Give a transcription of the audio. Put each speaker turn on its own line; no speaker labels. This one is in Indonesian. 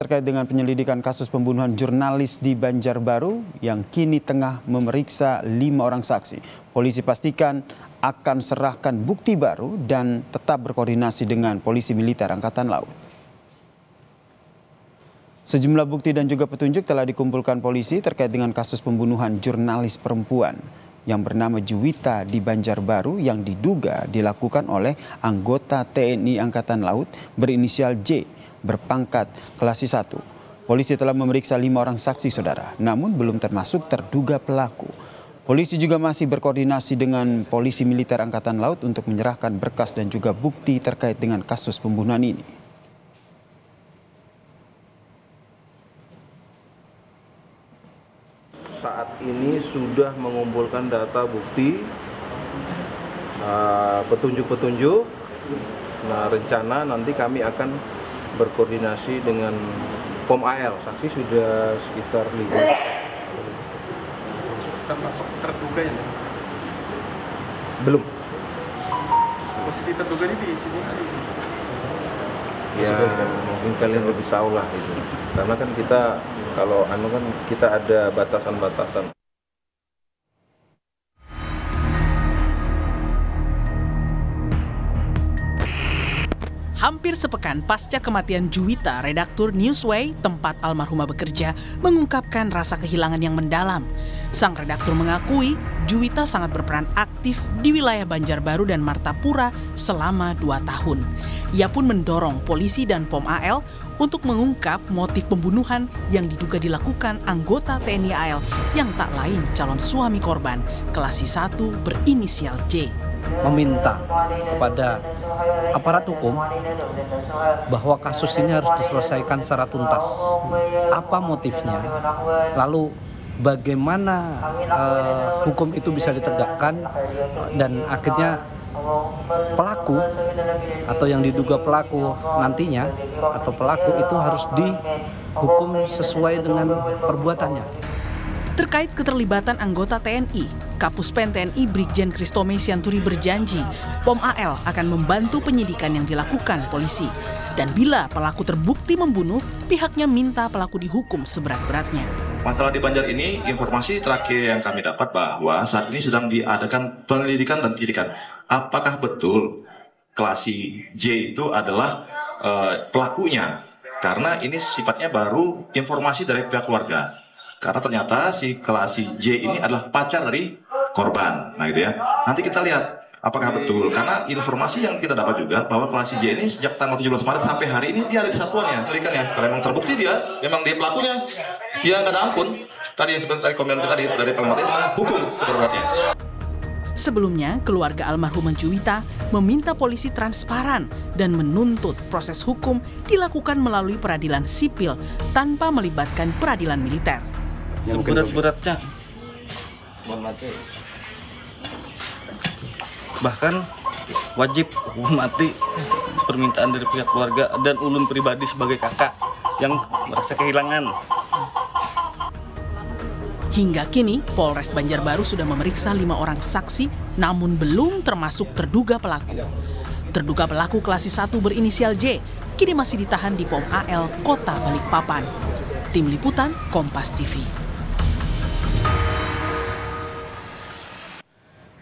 Terkait dengan penyelidikan kasus pembunuhan jurnalis di Banjarbaru yang kini tengah memeriksa 5 orang saksi. Polisi pastikan akan serahkan bukti baru dan tetap berkoordinasi dengan Polisi Militer Angkatan Laut. Sejumlah bukti dan juga petunjuk telah dikumpulkan polisi terkait dengan kasus pembunuhan jurnalis perempuan yang bernama Juwita di Banjarbaru yang diduga dilakukan oleh anggota TNI Angkatan Laut berinisial J berpangkat Klasisi 1. Polisi telah memeriksa 5 orang saksi saudara, namun belum termasuk terduga pelaku. Polisi juga masih berkoordinasi dengan Polisi Militer Angkatan Laut untuk menyerahkan berkas dan juga bukti terkait dengan kasus pembunuhan ini.
Saat ini sudah mengumpulkan data bukti, petunjuk-petunjuk. Nah, rencana nanti kami akan berkoordinasi dengan POM AL. Saksi sudah sekitar 5.
Termasuk terduga ya?
Belum.
Posisi terduga ini di sini?
Ya, mungkin kalian lebih tahu lah itu. Karena kan kita, kalau kita ada batasan-batasan.
Hampir sepekan pasca kematian Juwita, redaktur Newsway, tempat almarhumah bekerja, mengungkapkan rasa kehilangan yang mendalam. Sang redaktur mengakui Juwita sangat berperan aktif di wilayah Banjarbaru dan Martapura selama 2 tahun. Ia pun mendorong polisi dan POM AL untuk mengungkap motif pembunuhan yang diduga dilakukan anggota TNI AL yang tak lain calon suami korban, Klasisi 1 berinisial J.
Meminta kepada aparat hukum bahwa kasus ini harus diselesaikan secara tuntas. Apa motifnya? Lalu bagaimana hukum itu bisa ditegakkan dan akhirnya pelaku atau yang diduga pelaku nantinya atau pelaku itu harus dihukum sesuai dengan perbuatannya.
Terkait keterlibatan anggota TNI, Kapuspen TNI Brigjen Kristome Sianturi berjanji POM AL akan membantu penyidikan yang dilakukan polisi. Dan bila pelaku terbukti membunuh, pihaknya minta pelaku dihukum seberat-beratnya.
Masalah di Banjar ini, informasi terakhir yang kami dapat bahwa saat ini sedang diadakan penyelidikan dan penyidikan. Apakah betul Klasisi J itu adalah pelakunya? Karena ini sifatnya baru informasi dari pihak keluarga. Karena ternyata si Klasisi J ini adalah pacar dari korban. Nah gitu ya. Nanti kita lihat apakah betul. Karena informasi yang kita dapat juga bahwa Klasisi J ini sejak tanggal 17 Maret sampai hari ini dia ada di satuannya. Penyelidikannya. Kalau memang terbukti memang dia pelakunya, dia nggak ada ampun. Tadi yang sebentar komen tadi dari pengamat itu kan hukum seberat-beratnya.
Sebelumnya, keluarga almarhumah Juwita meminta polisi transparan dan menuntut proses hukum dilakukan melalui peradilan sipil tanpa melibatkan peradilan militer.
Seberat-beratnya. Bahkan wajib hukuman mati permintaan dari pihak keluarga dan ulun pribadi sebagai kakak yang merasa kehilangan.
Hingga kini, Polres Banjarbaru sudah memeriksa 5 orang saksi namun belum termasuk terduga pelaku. Terduga pelaku Klasisi 1 berinisial J kini masih ditahan di POM AL Kota Balikpapan. Tim Liputan Kompas TV.